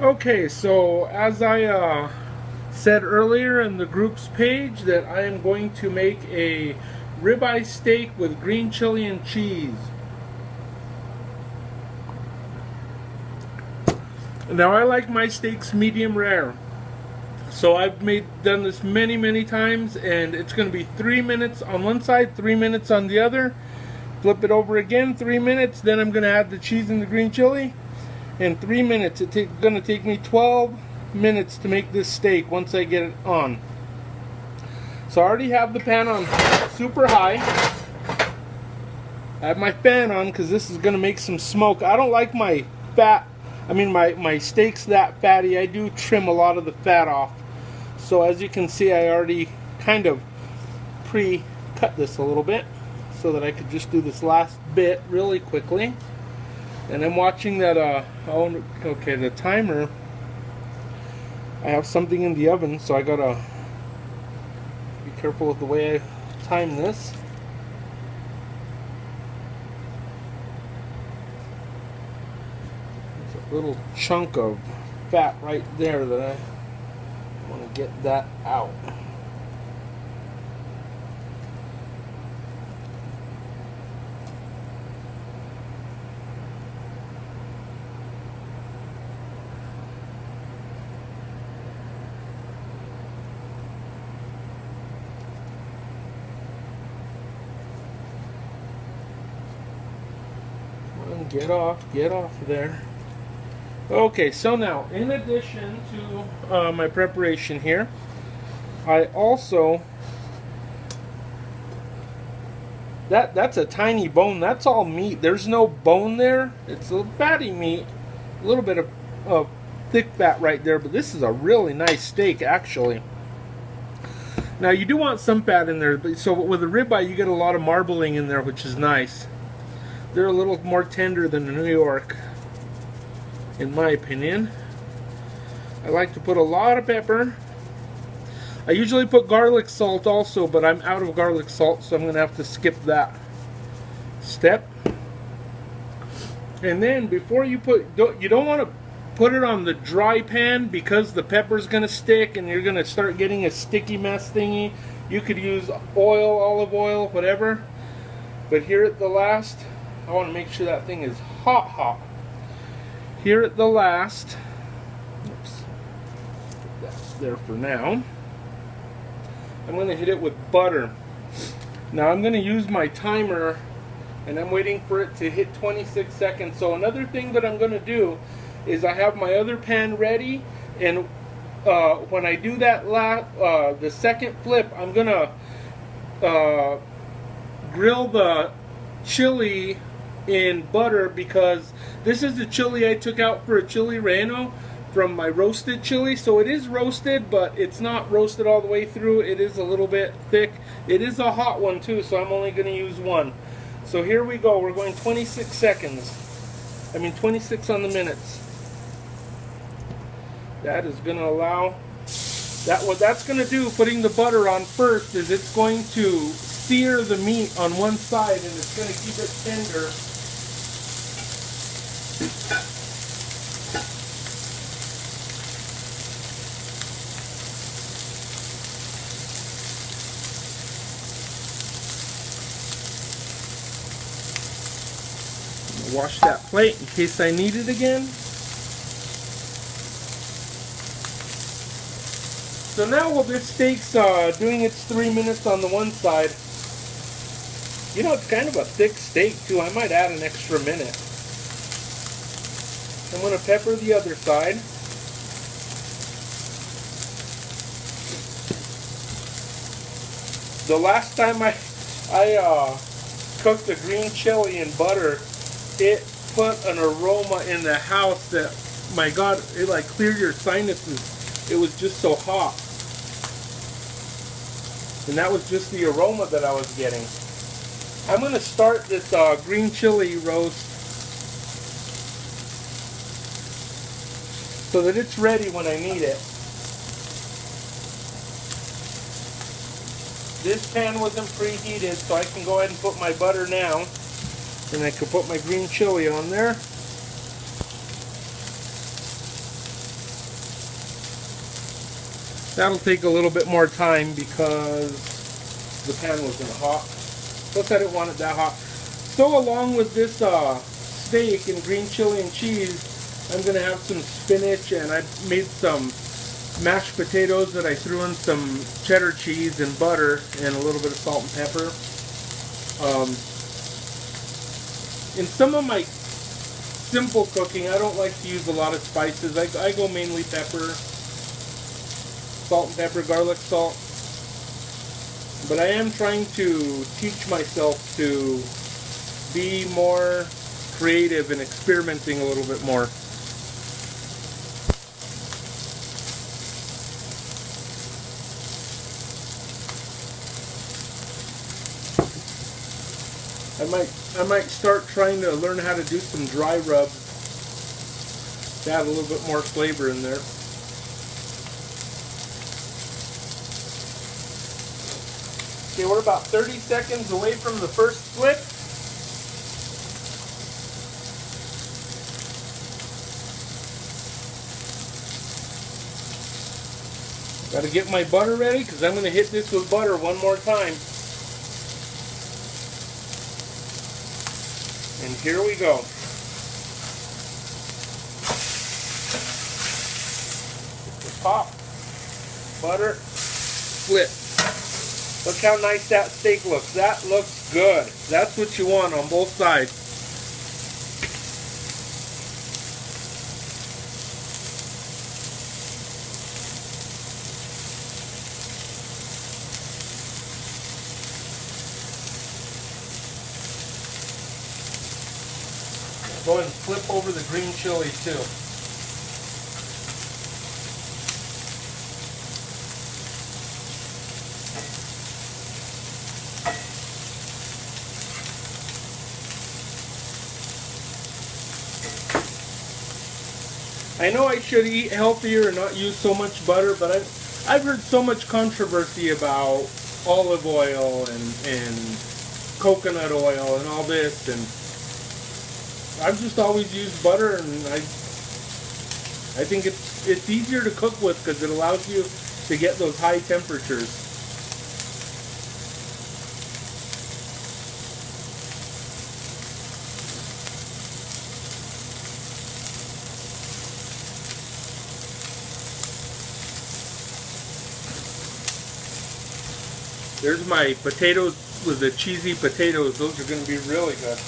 Okay, so as I said earlier in the group's page, that I am going to make a ribeye steak with green chili and cheese. Now I like my steaks medium rare. So I've done this many times, and it's going to be 3 minutes on one side, 3 minutes on the other. Flip it over again, 3 minutes. Then I'm going to add the cheese and the green chili. In 3 minutes, it's going to take me 12 minutes to make this steak once I get it on. So I already have the pan on super high. I have my fan on because this is going to make some smoke. I don't like my my steaks that fatty. I do trim a lot of the fat off. So as you can see, I already kind of pre-cut this a little bit so that I could just do this last bit really quickly. And I'm watching that, okay, the timer. I have something in the oven, so I gotta be careful with the way I time this. There's a little chunk of fat right there that I want to get that out. Get off there. Okay, so now in addition to my preparation here, I also, that's a tiny bone. That's all meat. There's no bone there. It's a fatty meat, a little bit of thick fat right there, but this is a really nice steak actually. Now you do want some fat in there, but so with a ribeye you get a lot of marbling in there, which is nice. They're a little more tender than the New York, in my opinion. I like to put a lot of pepper. I usually put garlic salt also, but I'm out of garlic salt, so I'm going to have to skip that step. And then before you you don't want to put it on the dry pan because the pepper's going to stick and you're going to start getting a sticky mess thingy. You could use oil, olive oil, whatever. But here at the last, I want to make sure that thing is hot. Here at the last, oops, that's there for now. I'm going to hit it with butter. Now I'm going to use my timer, and I'm waiting for it to hit 26 seconds. So another thing that I'm going to do is I have my other pan ready, and when I do that the second flip, I'm going to grill the chili in butter, because this is the chili I took out for a chili relleno from my roasted chili. So it is roasted, but it's not roasted all the way through. It is a little bit thick. It is a hot one too, so I'm only going to use one. So here we go. We're going 26 seconds. I mean 26 on the minutes. That is going to allow that. What that's going to do, putting the butter on first, is it's going to sear the meat on one side, and it's going to keep it tender. Wash that plate in case I need it again. So now while this steak's doing its 3 minutes on the one side, you know, it's kind of a thick steak too. I might add an extra minute. I'm going to pepper the other side. The last time I cooked the green chili in butter, it put an aroma in the house that, my God, it like cleared your sinuses. It was just so hot. And that was just the aroma that I was getting. I'm going to start this green chili roast so that it's ready when I need it. This pan wasn't preheated, so I can go ahead and put my butter now. And I can put my green chili on there. That'll take a little bit more time because the pan wasn't hot. Plus I didn't want it that hot. So along with this steak and green chili and cheese, I'm going to have some spinach, and I made some mashed potatoes that I threw in some cheddar cheese and butter and a little bit of salt and pepper. In some of my simple cooking, I don't like to use a lot of spices. I go mainly pepper, salt and pepper, garlic salt. But I am trying to teach myself to be more creative and experimenting a little bit more. I might start trying to learn how to do some dry rub to add a little bit more flavor in there. Okay, we're about 30 seconds away from the first flip. Got to get my butter ready because I'm going to hit this with butter one more time. And here we go. Pop, butter, flip. Look how nice that steak looks. That looks good. That's what you want on both sides. Go ahead and flip over the green chili too. I know I should eat healthier and not use so much butter, but I've heard so much controversy about olive oil and coconut oil and all this, and I've just always used butter, and I think it's easier to cook with because it allows you to get those high temperatures. There's my potatoes with the cheesy potatoes. Those are going to be really good.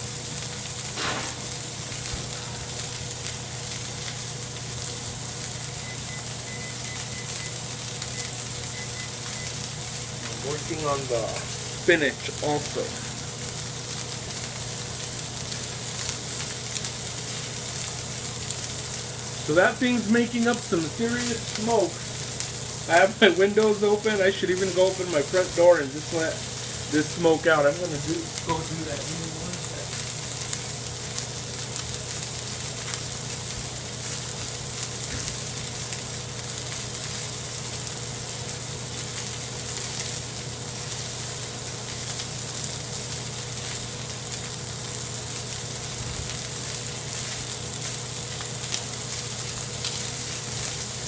I'm working on the spinach also. So that thing's making up some serious smoke. I have my windows open. I should even go open my front door and just let this smoke out. I'm going to go do that. Give me one second.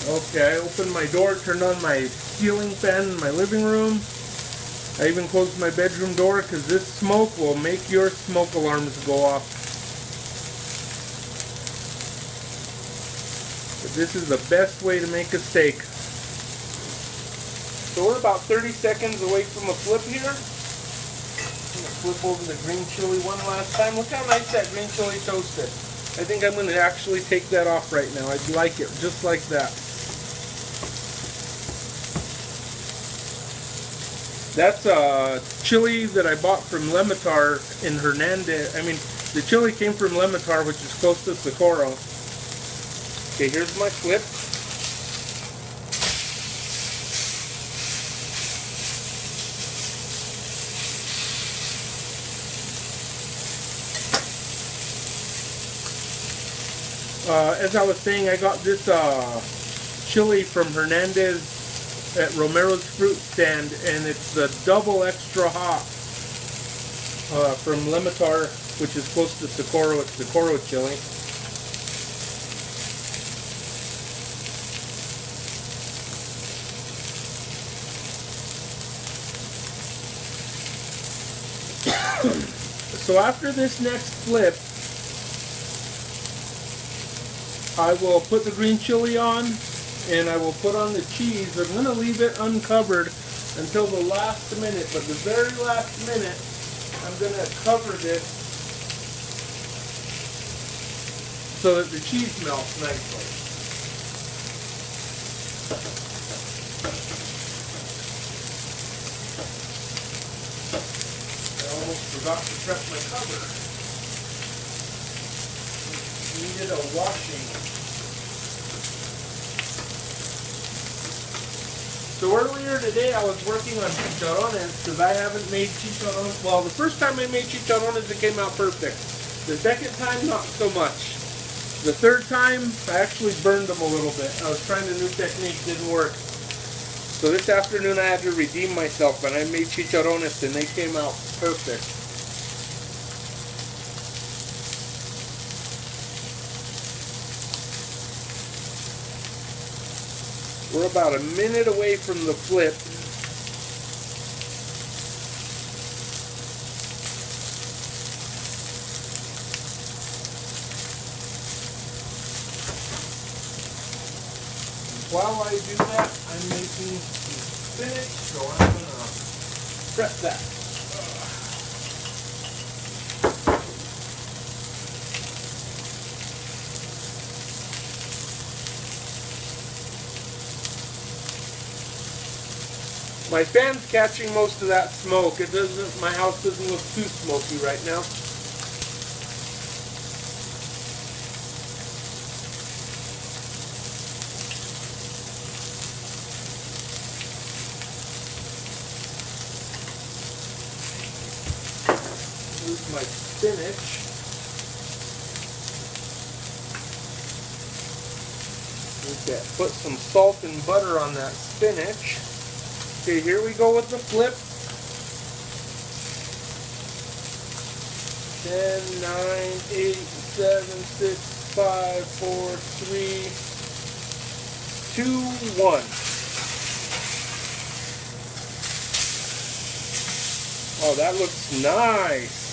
Okay, I opened my door, turned on my ceiling fan in my living room. I even closed my bedroom door because this smoke will make your smoke alarms go off. But this is the best way to make a steak. So we're about 30 seconds away from a flip here. I'm going to flip over the green chili one last time. Look how nice that green chili toasted. I think I'm going to actually take that off right now. I'd like it just like that. That's chili that I bought from Lematar in Hernandez. I mean, the chili came from Lematar, which is close to Socorro. Okay, here's my flip. As I was saying, I got this chili from Hernandez at Romero's fruit stand, and it's the double extra hot from Lematar, which is close to Socorro. It's Socorro chili. So after this next flip, I will put the green chili on and I will put on the cheese. I'm going to leave it uncovered until the last minute, but the very last minute I'm going to cover this so that the cheese melts nicely. I almost forgot to prep my cover. Needed a washing. So earlier today I was working on chicharrones because I haven't made chicharrones. Well, the first time I made chicharrones it came out perfect. The second time not so much. The third time I actually burned them a little bit. I was trying a new technique, didn't work. So this afternoon I had to redeem myself and I made chicharrones and they came out perfect. We're about a minute away from the flip. While I do that, I'm making some spinach, so I'm going to prep that. My fan's catching most of that smoke. It doesn't. My house doesn't look too smoky right now. Here's my spinach. Okay, put some salt and butter on that spinach. Okay, here we go with the flip. 10, 9, 8, 7, 6, 5, 4, 3, 2, 1. Oh, that looks nice.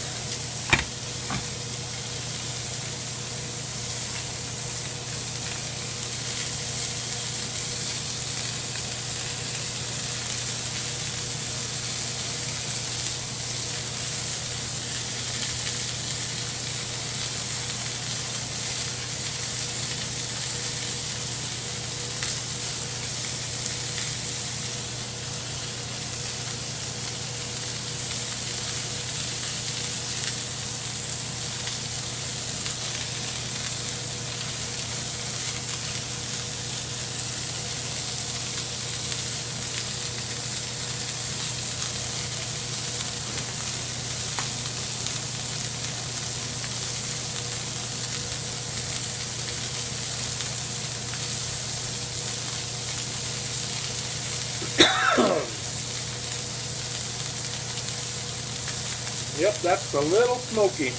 Yep, that's a little smoky.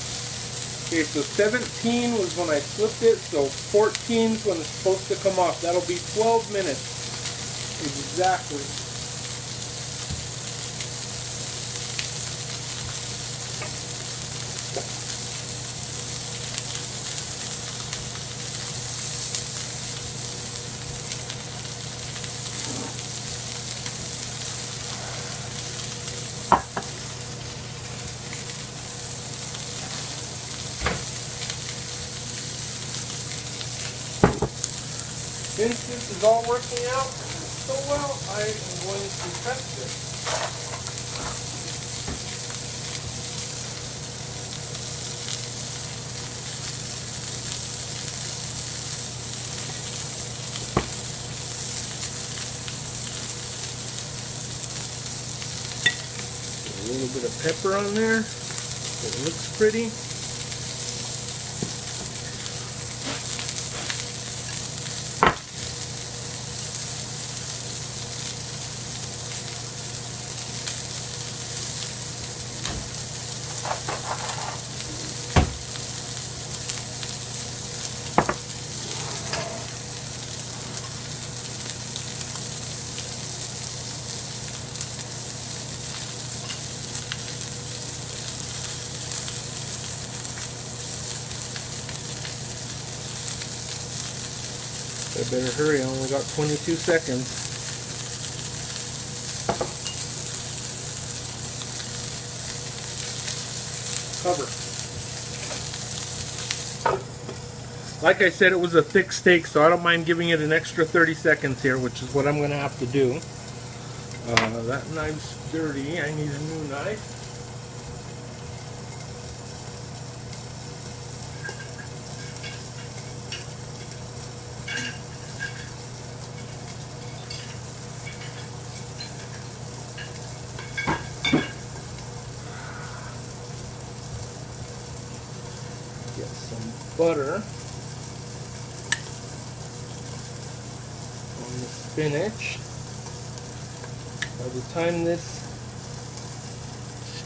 Okay, so 17 was when I flipped it, so 14 is when it's supposed to come off. That'll be 12 minutes. Exactly. Since this is all working out so well, I am going to test it. A little bit of pepper on there, so it looks pretty. I better hurry, I only got 22 seconds. Cover. Like I said, it was a thick steak, so I don't mind giving it an extra 30 seconds here, which is what I'm going to have to do. That knife's dirty. I need a new knife. Get some butter on the spinach. By the time this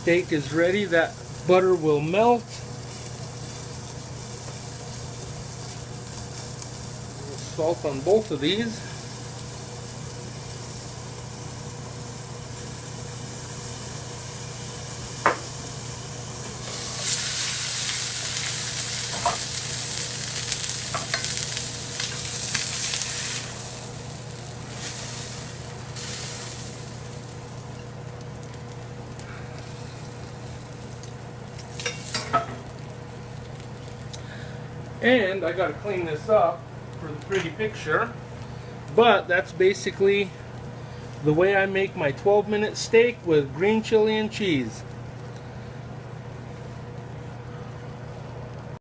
steak is ready, that butter will melt. Salt on both of these. And I gotta clean this up for the pretty picture, but that's basically the way I make my 12-minute steak with green chili and cheese.